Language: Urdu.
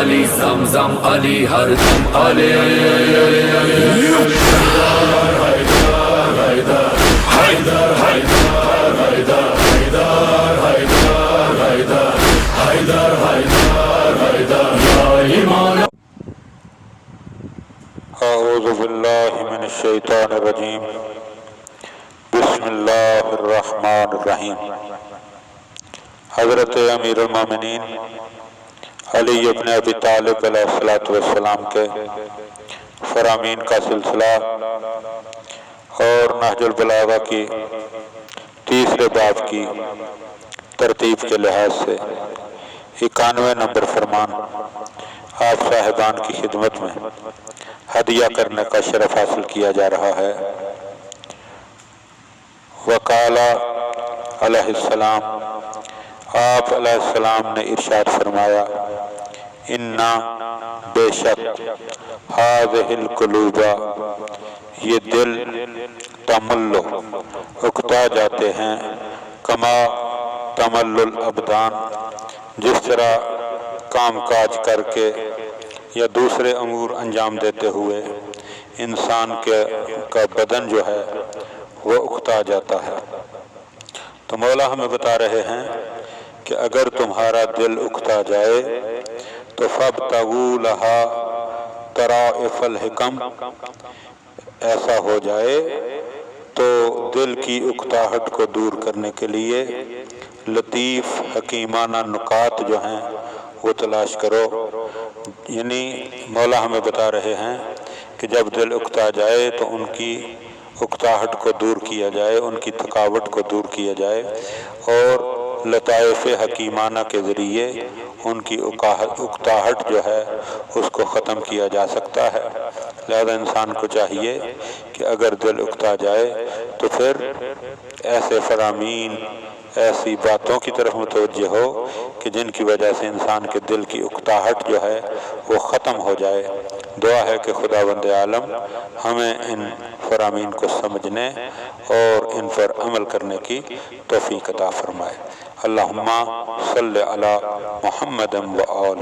علی زمزم علی ہر دم علی اعوذ باللہ من الشیطان الرجیم بسم اللہ الرحمن الرحیم۔ حضرت امیر المومنین علی ابن ابی طالب علیہ السلام کے فرامین کا سلسلہ اور نہج البلاغہ کی تیسرے باب کی ترتیب کے لحاظ سے 91 نمبر فرمان آپ صاحبان کی خدمت میں ہدیہ کرنے کا شرف حاصل کیا جا رہا ہے۔ وقال علیہ السلام، آپ علیہ السلام نے ارشاد فرمایا، انا بے شک هذه القلوب یہ دل تمل اکتا جاتے ہیں، کما تمل الابدان جس طرح کام کاج کر کے یا دوسرے امور انجام دیتے ہوئے انسان کا بدن جو ہے وہ اکتا جاتا ہے۔ تو مولا ہمیں بتا رہے ہیں کہ اگر تمہارا دل اکتا جائے تو فابتغوا لها طرائف الحکم، ایسا ہو جائے تو دل کی اکتاہٹ کو دور کرنے کے لیے لطیف حکیمانہ نکات جو ہیں وہ تلاش کرو۔ یعنی مولا ہمیں بتا رہے ہیں کہ جب دل اکتا جائے تو ان کی اکتاہٹ کو دور کیا جائے، ان کی تھکاوٹ کو دور کیا جائے اور لطائف حکیمانہ کے ذریعے ان کی اکتاہٹ جو ہے اس کو ختم کیا جا سکتا ہے۔ لہذا انسان کو چاہیے کہ اگر دل اکتا جائے تو پھر ایسے فرامین، ایسی باتوں کی طرف متوجہ ہو کہ جن کی وجہ سے انسان کے دل کی اکتاہٹ جو ہے وہ ختم ہو جائے۔ دعا ہے کہ خداوند عالم ہمیں ان فرامین کو سمجھنے اور ان پر عمل کرنے کی توفیق عطا فرمائے۔ اللہم صلی علی محمد و آل